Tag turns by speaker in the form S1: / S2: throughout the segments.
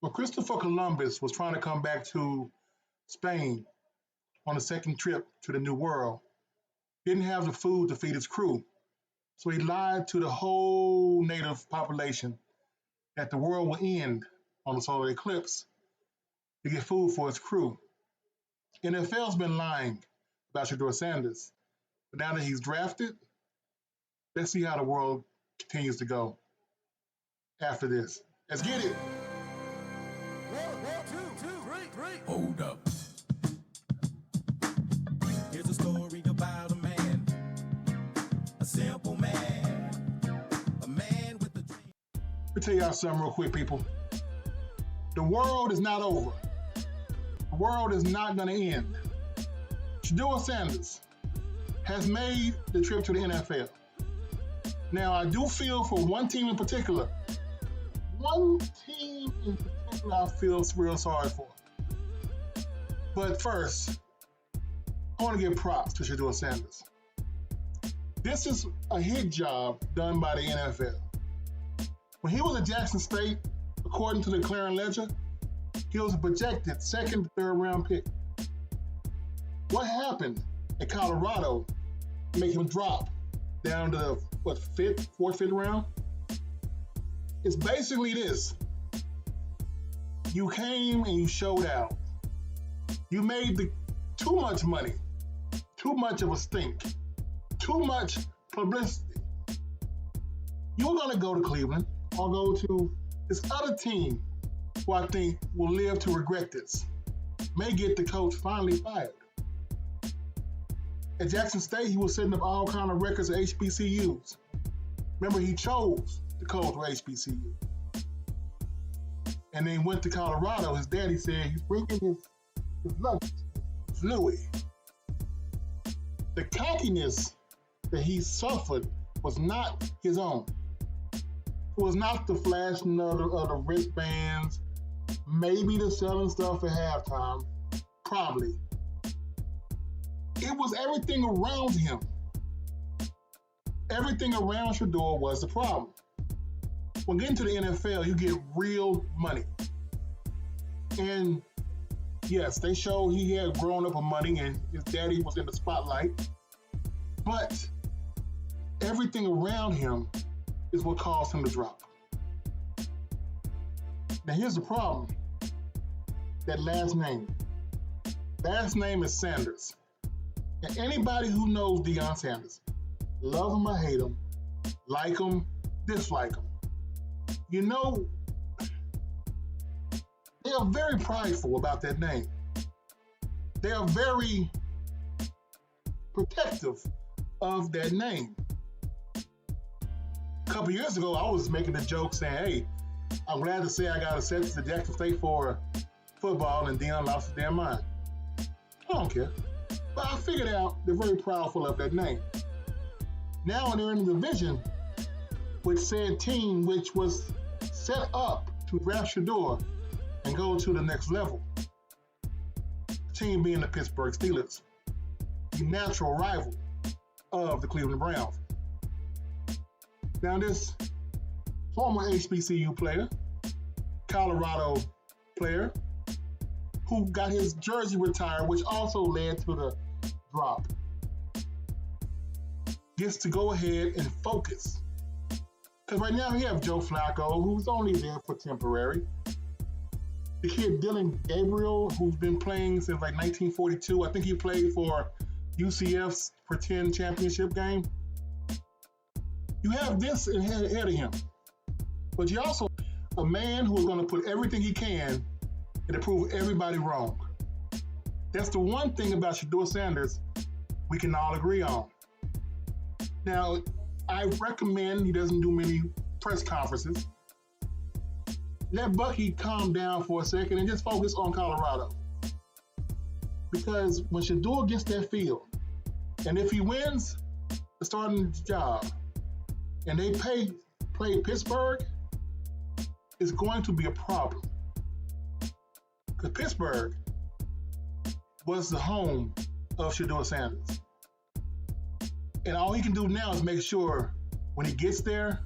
S1: When Christopher Columbus was trying to come back to Spain on a second trip to the New World, he didn't have the food to feed his crew. So he lied to the whole native population that the world will end on the solar eclipse to get food for his crew. NFL's been lying about Shedeur Sanders. But now that he's drafted, let's see how the world continues to go after this. Let's get it.
S2: One, two, three.
S3: Hold up. Here's a story about a man, a simple man, a man with a dream.
S1: Let me tell y'all something real quick, people. The world is not over. The world is not going to end. Shedeur Sanders has made the trip to the NFL. Now, I do feel for one team in particular. One team in particular I feel real sorry for. But first, I want to give props to Shedeur Sanders. This is a hit job done by the NFL. When he was at Jackson State, according to the Clarion Ledger, he was a projected second, third round pick. What happened at Colorado to make him drop down to the fourth, fifth round? It's basically this. You came and you showed out. You made too much money, too much of a stink, too much publicity. You were going to go to Cleveland or go to this other team who I think will live to regret this. May get the coach finally fired. At Jackson State, he was setting up all kind of records at HBCUs. Remember, he chose to coach for HBCU. And then went to Colorado. His daddy said he's bringing his luggage, his Louis. The cockiness that he suffered was not his own. It was not the flashing of the wristbands, maybe the selling stuff at halftime, probably. It was everything around him. Everything around Shedeur was the problem. When getting to the NFL, you get real money. And yes, they showed he had grown up with money and his daddy was in the spotlight. But everything around him is what caused him to drop. Now here's the problem. That last name. Last name is Sanders. And anybody who knows Deion Sanders, love him or hate him, like him, dislike him, you know, they are very prideful about that name. They are very protective of that name. A couple years ago, I was making a joke saying, hey, I'm glad to say I got accepted to Jackson State for football, and Deion lost his damn mind. I don't care. But I figured out they're very proudful of that name. Now they're in the division with said team, which was set up to draft Shedeur and go to the next level. The team being the Pittsburgh Steelers, the natural rival of the Cleveland Browns. Now this former HBCU player, Colorado player, who got his jersey retired, which also led to the drop, gets to go ahead and focus. Because right now you have Joe Flacco, who's only there for temporary. The kid Dylan Gabriel, who's been playing since like 1942. I think he played for UCF's pretend championship game. You have this ahead of him. But you also a man who is going to put everything he can and to prove everybody wrong. That's the one thing about Shedeur Sanders we can all agree on. Now, I recommend he doesn't do many press conferences. Let Bucky calm down for a second and just focus on Colorado. Because when Shedeur gets that field, and if he wins the starting job, and they play Pittsburgh, it's going to be a problem. Because Pittsburgh was the home of Shedeur Sanders. And all he can do now is make sure when he gets there,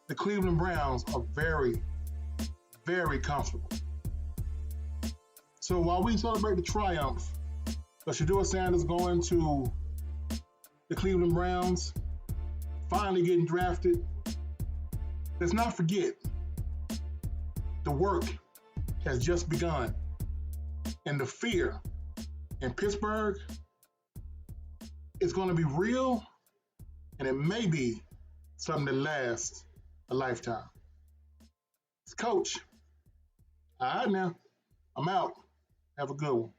S1: the Cleveland Browns are very, very comfortable. So while we celebrate the triumph of Shedeur Sanders going to the Cleveland Browns, finally getting drafted, let's not forget the work has just begun. And the fear in Pittsburgh is going to be real, and it may be something that lasts a lifetime. It's Coach. All right, now, I'm out. Have a good one.